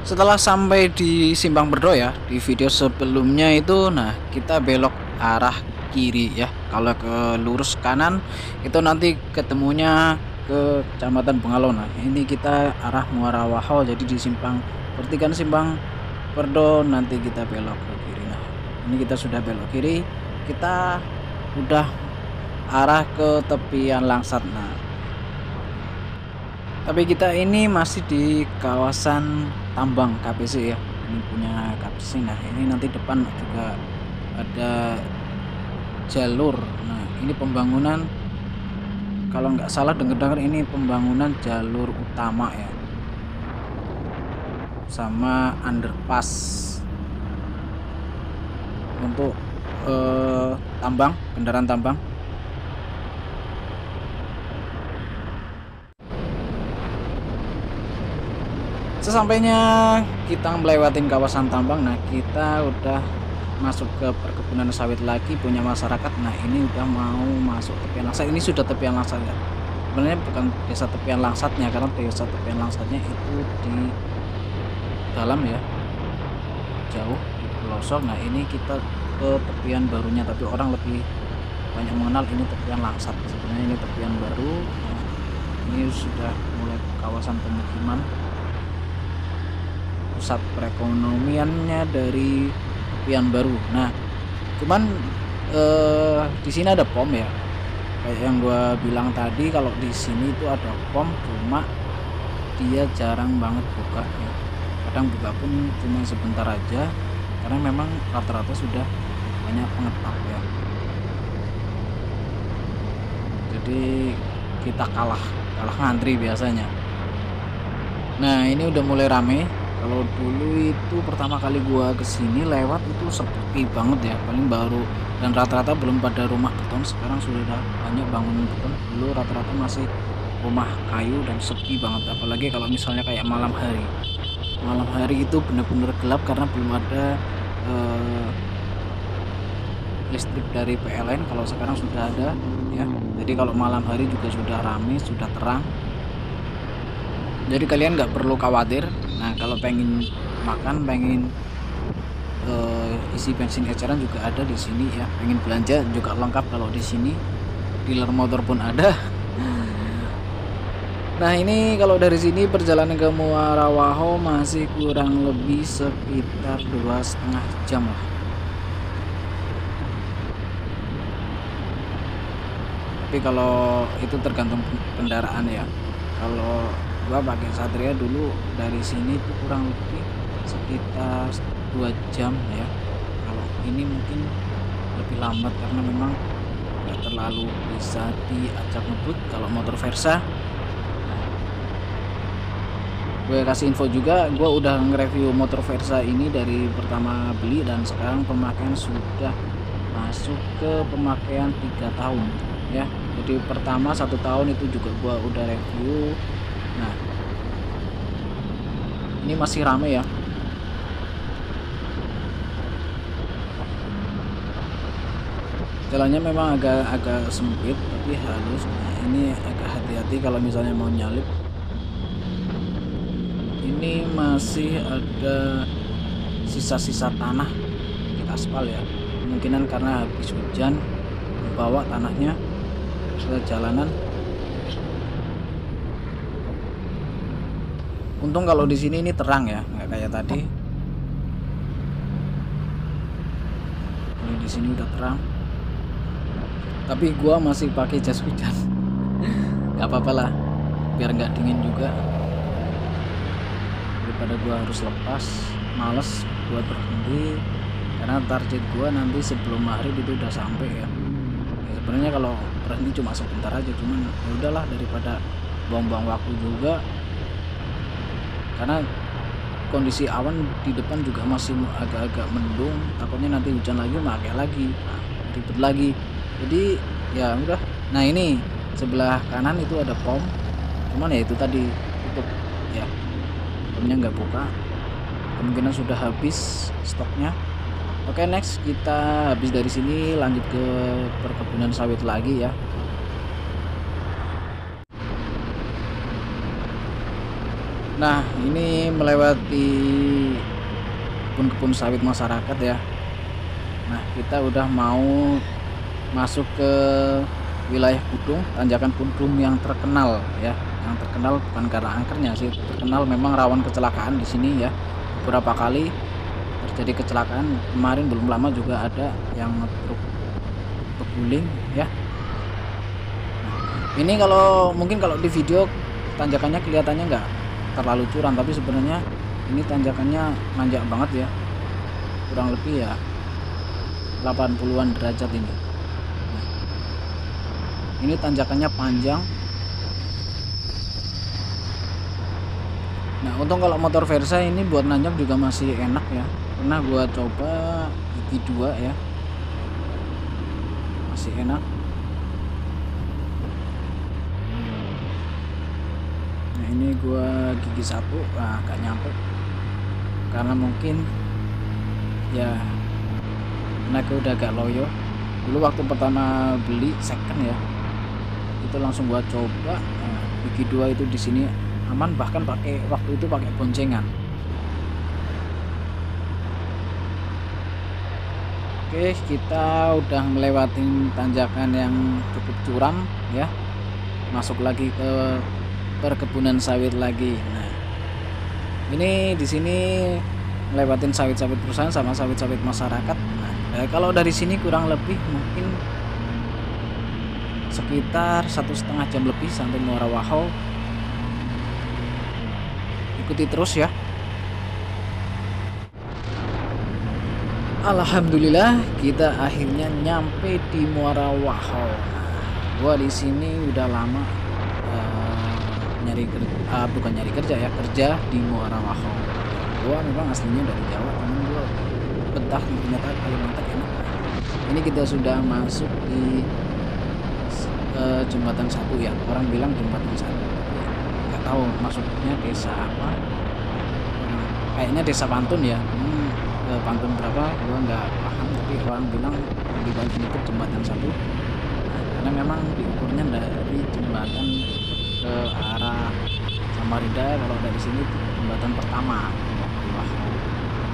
Setelah sampai di Simpang Berdo ya, di video sebelumnya itu, nah kita belok arah kiri ya. Kalau ke lurus kanan itu nanti ketemunya ke Kecamatan Bengalo. Nah, ini kita arah Muara Wahau, jadi di simpang pertigaan Simpang Berdo nanti kita belok ke kiri. Nah, ini kita sudah belok kiri, kita udah arah ke tepian Langsat. Nah, tapi kita ini masih di kawasan tambang KPC ya. Ini punya KPC. Nah, ini nanti depan juga ada jalur. Nah, ini pembangunan, kalau nggak salah dengar-dengar ini pembangunan jalur utama ya. Sama underpass untuk tambang, kendaraan tambang. Sesampainya kita melewatin kawasan tambang, nah kita udah masuk ke perkebunan sawit lagi punya masyarakat. Nah, ini udah mau masuk tepian Langsat. Ini sudah tepian Langsat ya. Sebenarnya bukan desa tepian Langsatnya, karena desa tepian Langsatnya itu di dalam ya, jauh di pelosok. Nah, ini kita ke tepian barunya, tapi orang lebih banyak mengenal ini tepian Langsat. Sebenarnya ini tepian baru. Nah, ini sudah mulai kawasan pemukiman, pusat perekonomiannya dari tepian baru. Nah, cuman di sini ada pom ya. Kayak yang gua bilang tadi, kalau di sini itu ada pom, cuma dia jarang banget buka ya. Kadang buka pun cuma sebentar aja, karena memang rata-rata sudah banyak pengetap ya. Jadi kita kalah ngantri biasanya. Nah, ini udah mulai rame. Kalau dulu itu pertama kali gua kesini lewat itu sepi banget ya, paling baru, dan rata-rata belum pada rumah beton. Sekarang sudah banyak bangunan beton. Dulu rata-rata masih rumah kayu dan sepi banget, apalagi kalau misalnya kayak malam hari. Malam hari itu benar-benar gelap karena belum ada listrik dari PLN. Kalau sekarang sudah ada ya. Jadi kalau malam hari juga sudah ramai, sudah terang. Jadi kalian nggak perlu khawatir. Nah, kalau pengen makan, pengen isi bensin eceran juga ada di sini ya. Pengen belanja juga lengkap kalau di sini. Dealer motor pun ada. Nah, ini kalau dari sini perjalanan ke Muara Wahau masih kurang lebih sekitar 2,5 jam lah. Tapi kalau itu tergantung kendaraan ya. Kalau gua pakai Satria dulu dari sini tuh kurang lebih sekitar 2 jam ya. Kalau ini mungkin lebih lambat karena memang nggak terlalu bisa diajak ngebut kalau motor Versa. Gue kasih info juga, gue udah nge-review motor Versa ini dari pertama beli, dan sekarang pemakaian sudah masuk ke pemakaian 3 tahun ya. Jadi pertama 1 tahun itu juga gue udah review. Nah, ini masih rame ya. Jalannya memang agak sempit tapi halus. Nah, ini agak hati-hati kalau misalnya mau nyalip. Ini masih ada sisa-sisa tanah di aspal ya. Kemungkinan karena habis hujan bawa tanahnya ke jalanan. Untung kalau di sini ini terang ya, nggak kayak tadi. Ini di sini udah terang. Tapi gua masih pakai jas hujan. Gak apa-apa lah, biar nggak dingin juga. Daripada gua harus lepas, males buat berhenti, karena target gua nanti sebelum maghrib itu udah sampai ya. Sebenarnya kalau berhenti cuma sebentar aja, cuman ya udahlah daripada buang-buang waktu juga. Karena kondisi awan di depan juga masih agak-agak mendung, takutnya nanti hujan lagi, pakai lagi, nah, ribet lagi. Jadi ya udah. Nah, ini sebelah kanan itu ada pom, cuman ya itu tadi tutup ya, pomnya nggak buka, kemungkinan sudah habis stoknya. Oke, next kita habis dari sini lanjut ke perkebunan sawit lagi ya. Nah, ini melewati kebun-kebun sawit masyarakat ya. Nah, kita udah mau masuk ke wilayah Pudung, tanjakan Pudung yang terkenal ya. Yang terkenal bukan karena angkernya sih, terkenal memang rawan kecelakaan di sini ya. Beberapa kali terjadi kecelakaan. Kemarin belum lama juga ada yang truk terguling ya. Ini kalau mungkin kalau di video tanjakannya kelihatannya nggak terlalu curam, tapi sebenarnya ini tanjakannya nanjak banget ya, kurang lebih ya 80-an derajat ini. Nah, ini tanjakannya panjang. Nah, untung kalau motor Versa ini buat nanjak juga masih enak ya. Pernah gua coba gigi 2 ya, masih enak. Nah, ini gua gigi 1 gak nyampe karena mungkin ya naik udah agak loyo. Dulu waktu pertama beli second ya, itu langsung gua coba. Nah, gigi 2 itu di sini aman, bahkan pakai waktu itu pakai boncengan. Oke, kita udah melewati tanjakan yang cukup curam ya, masuk lagi ke perkebunan sawit lagi. Nah, ini di sini ngelewatin sawit-sawit perusahaan sama sawit-sawit masyarakat. Nah, kalau dari sini kurang lebih mungkin sekitar 1,5 jam lebih sampai Muara Wahau. Ikuti terus ya. Alhamdulillah kita akhirnya nyampe di Muara Wahau. Gua di sini udah lama bukan nyari kerja ya, kerja di Muara Wahau. Gua memang aslinya dari Jawa, temen gua betah di ternyata Kalimantan enak. Ini kita sudah masuk di jembatan 1 ya, orang bilang jembatan 1, nggak tahu maksudnya desa apa. Kayaknya desa Pantun ya. Pantun berapa gua nggak paham, tapi orang bilang di balik ini tuh jembatan 1. Nah, karena memang diukurnya dari jembatan ke arah Samarinda, kalau dari sini tuh jembatan pertama. Wah,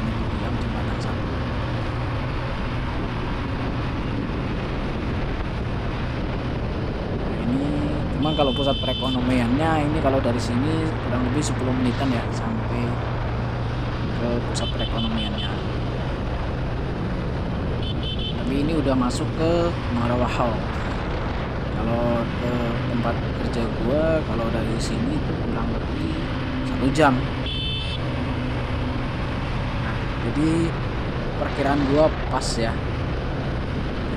ini dibilang jembatan 1. Nah, ini cuma kalau pusat perekonomiannya ini kalau dari sini kurang lebih 10 menitan ya sampai ke pusat perekonomiannya. Tapi ini udah masuk ke Muara Wahau. Kalau ke tempat kerja gua kalau dari sini itu kurang lebih 1 jam. Nah, jadi perkiraan gua pas ya.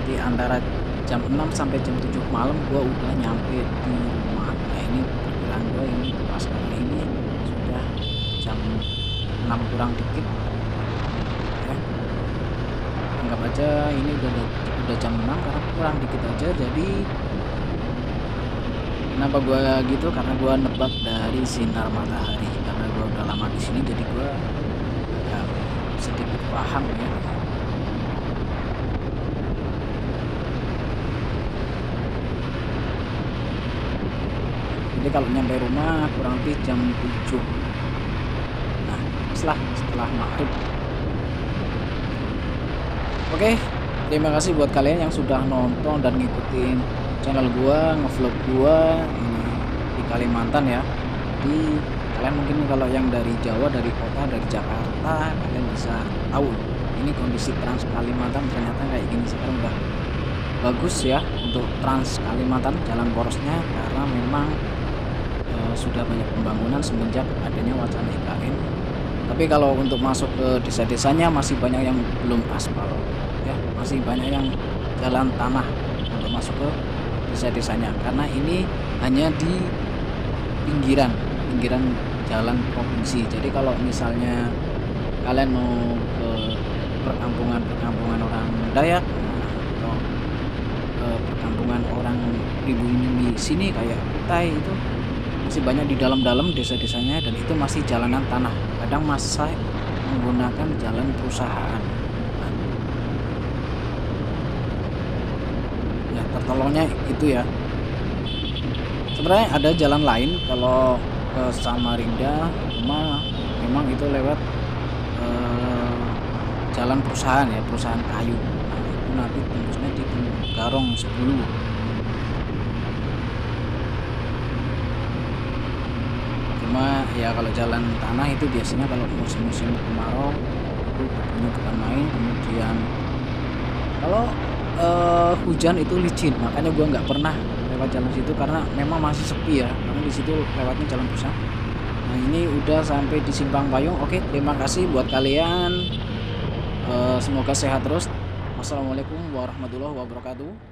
Jadi antara jam 6 sampai jam 7 malam gua udah nyampe di rumah. Nah, ini perkiraan gua ini pas kali ini sudah jam 6 kurang dikit ya. Anggap aja ini udah jam 6 karena kurang dikit aja. Jadi kenapa gua gitu, karena gua nebak dari sinar matahari, karena gua udah lama di sini jadi gua agak sedikit paham ya. Jadi kalau nyampe rumah kurang lebih jam 7. Nah, setelah maghrib. Oke, terima kasih buat kalian yang sudah nonton dan ngikutin channel gua, ngevlog gua ini di Kalimantan ya. Jadi kalian mungkin kalau yang dari Jawa, dari kota, dari Jakarta, kalian bisa tahu ini kondisi Trans Kalimantan ternyata kayak gini. Sekarang udah bagus ya untuk Trans Kalimantan, jalan porosnya, karena memang sudah banyak pembangunan semenjak adanya wacana IKN. Tapi kalau untuk masuk ke desa-desanya masih banyak yang belum aspal ya, masih banyak yang jalan tanah untuk masuk ke desa-desanya, karena ini hanya di pinggiran jalan provinsi. Jadi kalau misalnya kalian mau ke perkampungan orang Dayak atau perkampungan orang pribumi di sini kayak Kutai, itu masih banyak di dalam-dalam desa-desanya, dan itu masih jalanan tanah, kadang masih menggunakan jalan perusahaan. Ya, tertolongnya itu ya. Sebenarnya ada jalan lain kalau ke Samarinda cuma memang itu lewat jalan perusahaan ya, perusahaan kayu. Nah, itu nanti tembusnya di Garong 10. Cuma ya kalau jalan tanah itu biasanya kalau musim-musim kemarau itu debunya bukan main. Kemudian kalau hujan itu licin, makanya gua nggak pernah lewat jalan situ karena memang masih sepi ya, karena di situ lewatnya jalan perusahaan. Nah ini udah sampai di Simpang Payung. Oke, terima kasih buat kalian. Semoga sehat terus. Wassalamualaikum warahmatullahi wabarakatuh.